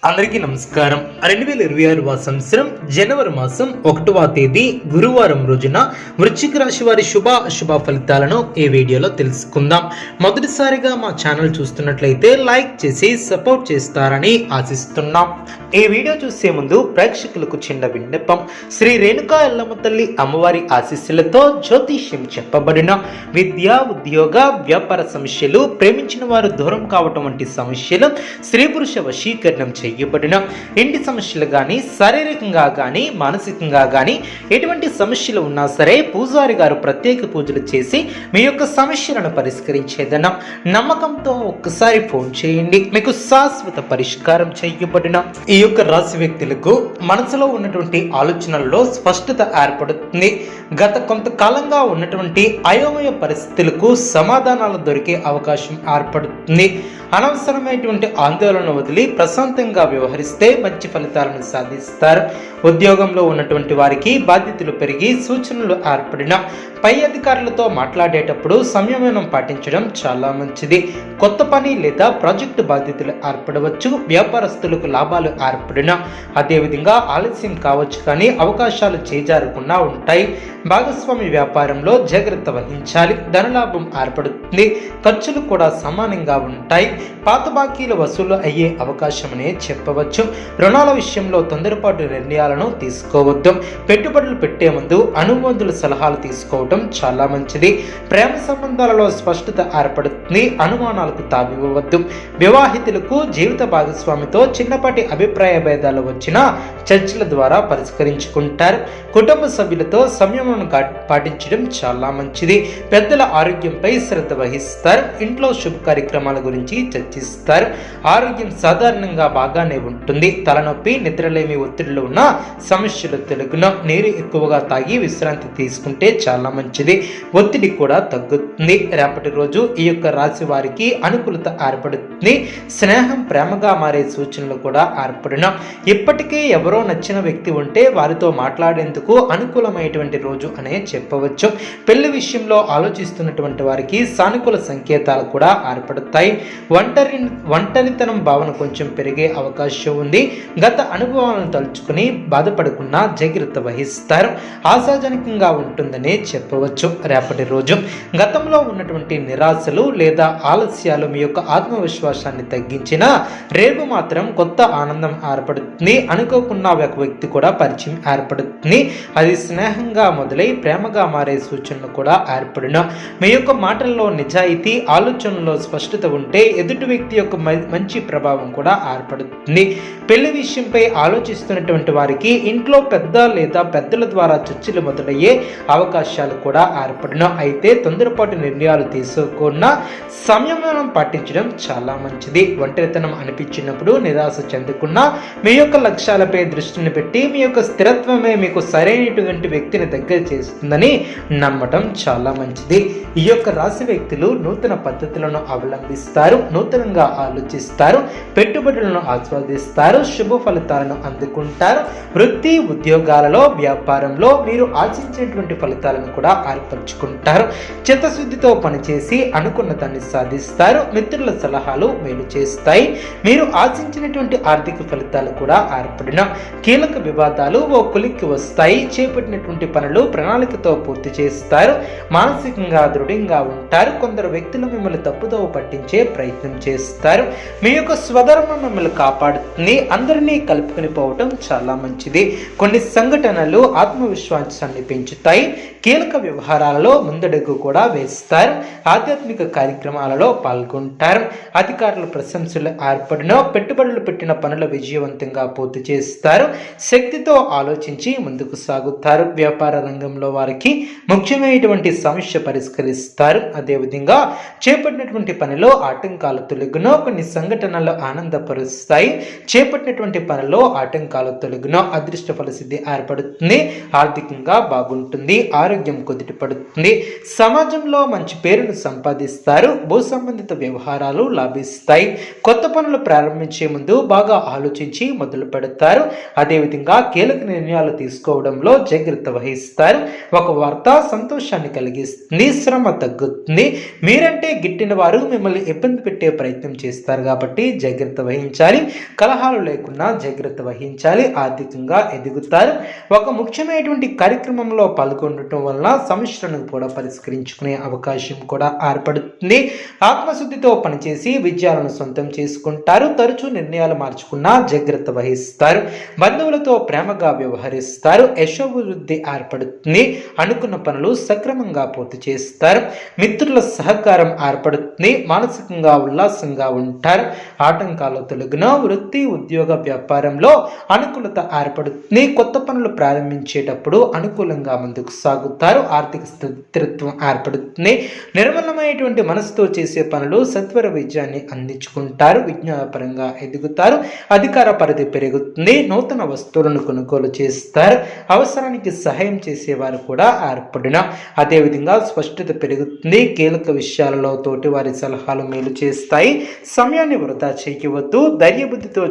అందరికీ నమస్కారం. 2026 సంవత్సరం జనవరి మాసం 1వ తేదీ గురువారం రోజున వృశ్చిక రాశి వారి శుభ అశుభ ఫలితాలను ఈ వీడియోలో తెలుసుకుందాం. మొదటిసారిగా మా ఛానల్ చూస్తున్నట్లయితే లైక్ చేసి సపోర్ట్ చేస్తారని ఆశిస్తున్నాం. ఈ వీడియో చూసే ముందు ప్రేక్షకులకు చిన్న విన్నపం. శ్రీ రేణుకా ఎల్లమ్మ తల్లి అమ్మవారి ఆశీస్సులతో జ్యోతిష్యం చెప్పబడిన విద్య, ఉద్యోగ, వ్యాపార సమస్యలు, ప్రేమించిన వారు దూరం కావటం వంటి సమస్యలు, స్త్రీ పురుష వశీకరణం చేయబడిన ఇంటి సమస్యలు కానీ, శారీరకంగా కానీ, మానసికంగా కానీ ఎటువంటి సమస్యలు ఉన్నా సరే పూజారి గారు ప్రత్యేక పూజలు చేసి మీ యొక్క సమస్యలను పరిష్కరించేదన్న నమ్మకంతో ఒక్కసారి ఫోన్ చేయండి. మీకు శాశ్వత పరిష్కారం చేయబడిన ఈ యొక్క రాశి వ్యక్తులకు మనసులో ఉన్నటువంటి ఆలోచనల్లో స్పష్టత ఏర్పడుతుంది. గత కొంతకాలంగా ఉన్నటువంటి అయోమయ పరిస్థితులకు సమాధానాలు దొరికే అవకాశం ఏర్పడుతుంది. అనవసరమైనటువంటి ఆందోళన వదిలి ప్రశాంతంగా వ్యవహరిస్తే మంచి ఫలితాలను సాధిస్తారు. ఉద్యోగంలో ఉన్నటువంటి వారికి బాధ్యతలు పెరిగి సూచనలు ఏర్పడిన పై అధికారులతో మాట్లాడేటప్పుడు సంయమనం పాటించడం చాలా మంచిది. కొత్త పని లేదా ప్రాజెక్టు బాధ్యతలు ఏర్పడవచ్చు. వ్యాపారస్తులకు లాభాలు ఏర్పడిన అదేవిధంగా ఆలస్యం కావచ్చు, కానీ అవకాశాలు చేజారకుండా ఉంటాయి. భాగస్వామి వ్యాపారంలో జాగ్రత్త వహించాలి. ధనలాభం ఏర్పడుతుంది. ఖర్చులు కూడా సమానంగా ఉంటాయి. పాత బాకీలు వసూలు అయ్యే అవకాశమనే చెప్పవచ్చు. రుణాల విషయంలో తొందరపాటు నిర్ణయాలను తీసుకోవద్దు. పెట్టుబడులు పెట్టే ముందు అనుమోదుల సలహాలు తీసుకోవడం చాలా మంచిది. ప్రేమ సంబంధాలలో స్పష్టత ఏర్పడుతుంది. అనుమానాలకు తావివ్వవద్దు. వివాహితులకు జీవిత భాగస్వామితో చిన్నపాటి అభిప్రాయ భేదాలు వచ్చినా చర్చల ద్వారా పరిష్కరించుకుంటారు. కుటుంబ సభ్యులతో సంయమనం పాటించడం చాలా మంచిది. పెద్దల ఆరోగ్యంపై శ్రద్ధ వహిస్తారు. ఇంట్లో శుభ కార్యక్రమాల గురించి చర్చిస్తారు. ఆరోగ్యం సాధారణంగా బాగానే ఉంటుంది. తలనొప్పి, నిద్రలేమి, ఒత్తిడిలో ఉన్న సమస్యలు తెలుగున నీరు ఎక్కువగా తాగి విశ్రాంతి తీసుకుంటే చాలా మంచిది. ఒత్తిడి కూడా తగ్గుతుంది. రేపటి రోజు ఈ యొక్క రాశి వారికి అనుకూలత ఏర్పడుతుంది. స్నేహం ప్రేమగా మారే సూచనలు కూడా ఏర్పడిన ఇప్పటికే ఎవరో నచ్చిన వ్యక్తి ఉంటే వారితో మాట్లాడేందుకు అనుకూలమైనటువంటి రోజు అనే చెప్పవచ్చు. పెళ్లి విషయంలో ఆలోచిస్తున్నటువంటి వారికి సానుకూల సంకేతాలు కూడా ఏర్పడతాయి. ఒంటరితనం భావన కొంచెం పెరిగే అవకాశం ఉంది. గత అనుభవాలను తలుచుకుని బాధపడకుండా జాగ్రత్త వహిస్తారు. ఆశాజనకంగా ఉంటుందనే చెప్పవచ్చు. రేపటి రోజు గతంలో ఉన్నటువంటి నిరాశలు లేదా ఆలస్యాలు మీ యొక్క ఆత్మవిశ్వాసాన్ని తగ్గించినా రేపు మాత్రం కొత్త ఆనందం ఏర్పడుతుంది. అనుకోకుండా ఒక వ్యక్తి కూడా పరిచయం ఏర్పడుతుంది. అది స్నేహంగా మొదలై ప్రేమగా మారే సూచనలు కూడా ఏర్పడిన మీ యొక్క మాటల్లో నిజాయితీ, ఆలోచనలో స్పష్టత ఉంటే ఎదుటి వ్యక్తి యొక్క మంచి ప్రభావం కూడా ఏర్పడుతుంది. పెళ్లి విషయంపై ఆలోచిస్తున్నటువంటి వారికి ఇంట్లో పెద్ద లేదా పెద్దల ద్వారా చర్చలు మొదలయ్యే అవకాశాలు కూడా ఏర్పడిన అయితే తొందరపాటు నిర్ణయాలు తీసుకోకుండా సంయమనం పాటించడం చాలా మంచిది. ఒంటరితనం అనిపించినప్పుడు నిరాశ చెందకుండా మీ యొక్క లక్ష్యాలపై దృష్టిని పెట్టి మీ యొక్క స్థిరత్వమే మీకు సరైనటువంటి వ్యక్తిని దగ్గర చేస్తుందని నమ్మటం చాలా మంచిది. ఈ యొక్క రాశి వ్యక్తులు నూతన పద్ధతులను అవలంబిస్తారు. నూతనంగా ఆలోచిస్తారు. పెట్టుబడులను ఆస్వాదిస్తారు. శుభ ఫలితాలను అందుకుంటారు. వృత్తి, ఉద్యోగాలలో, వ్యాపారంలో మీరు ఆశించినటువంటి ఫలితాలను కూడా ఏర్పరచుకుంటారు. చిత్తశుద్ధితో పనిచేసి అనుకున్న దాన్ని సాధిస్తారు. మిత్రుల సలహాలు మేలు చేస్తాయి. మీరు ఆశించినటువంటి ఆర్థిక ఫలితాలు కూడా ఏర్పడిన కీలక వివాదాలు ఓ కొలిక్కి వస్తాయి. చేపట్టినటువంటి పనులు ప్రణాళికతో పూర్తి చేస్తారు. మానసికంగా దృఢంగా ఉంటారు. కొందరు వ్యక్తులు మిమ్మల్ని తప్పుదో పట్టించే ప్రయత్నం చేస్తారు. మీ యొక్క స్వధర్మం మిమ్మల్ని కాపాడుతుంది. అందరినీ కలుపుకొని పోవటం చాలా మంచిది. కొన్ని సంఘటనలు ఆత్మవిశ్వాసాన్ని పెంచుతాయి. కీలక వ్యవహారాలలో ముందడుగు కూడా వేస్తారు. ఆధ్యాత్మిక కార్యక్రమాలలో పాల్గొంటారు. అధికారుల ప్రశంసలు ఏర్పడిన పెట్టుబడులు పెట్టిన పనుల విజయవంతంగా పూర్తి చేస్తారు. శక్తితో ఆలోచించి ముందుకు సాగుతారు. వ్యాపార రంగంలో వారికి ముఖ్యమైనటువంటి సమస్య పరిష్కరిస్తారు. అదేవిధంగా చేపట్టినటువంటి పనిలో ఆటంకాలు తొలగున కొన్ని సంఘటనలు ఆనందపరుస్తాయి. చేపట్టినటువంటి పనిలో ఆటంకాలు తొలగున అదృష్ట ఫలసిద్ధి ఏర్పడుతుంది. ఆర్థికంగా బాగుంటుంది. ఆరోగ్యం కుదుటపడుతుంది. సమాజంలో మంచి పేరును సంపాదిస్తారు. భూ సంబంధిత వ్యవహారాలు లాభిస్తాయి. కొత్త పనులు ప్రారంభించే ముందు బాగా ఆలోచించి మొదలు పెడతారు. అదేవిధంగా కీలక నిర్ణయాలు తీసుకోవడంలో జాగ్రత్త వహిస్తారు. ఒక వార్త సంతోషాన్ని కలిగిస్తుంది. శ్రమ తగ్గుతుంది. మీరంటే గిట్టిన వారు మిమ్మల్ని ఇబ్బంది పెట్టి పెట్టే ప్రయత్నం చేస్తారు కాబట్టి జాగ్రత్త వహించాలి. కలహాలు లేకుండా జాగ్రత్త వహించాలి. ఆర్థికంగా ఎదుగుతారు. ఒక ముఖ్యమైనటువంటి కార్యక్రమంలో పాల్గొనడం వల్ల సమస్యలను కూడా పరిష్కరించుకునే అవకాశం కూడా ఏర్పడుతుంది. ఆత్మశుద్ధితో పనిచేసి విజయాలను సొంతం చేసుకుంటారు. తరచూ నిర్ణయాలు మార్చుకున్నా జాగ్రత్త వహిస్తారు. బంధువులతో ప్రేమగా వ్యవహరిస్తారు. యశోవృద్ధి ఏర్పడుతుంది. అనుకున్న పనులు సక్రమంగా పూర్తి చేస్తారు. మిత్రుల సహకారం ఏర్పడుతుంది. మానసికంగా ఉల్లాసంగా ఉంటారు. ఆటంకాలు తొలగిన వృత్తి ఉద్యోగ వ్యాపారంలో అనుకూలత ఏర్పడుతుంది. కొత్త పనులు ప్రారంభించేటప్పుడు అనుకూలంగా ముందుకు సాగుతారు. ఆర్థిక స్థిరత్వం ఏర్పడుతుంది. నిర్మలమైనటువంటి మనసుతో చేసే పనులు సత్వర విజయాన్ని అందించుకుంటారు. విజ్ఞానపరంగా ఎదుగుతారు. అధికార పరిధి పెరుగుతుంది. నూతన వస్తువులను కొనుగోలు చేస్తారు. అవసరానికి సహాయం చేసేవారు కూడా ఏర్పడిన అదేవిధంగా స్పష్టత పెరుగుతుంది. కీలక విషయాలలో తోటి వారి సలహాలు మేలు చేస్తాయి. సమయాన్ని వృధా చేయవద్దు. ధైర్యబుద్ధితో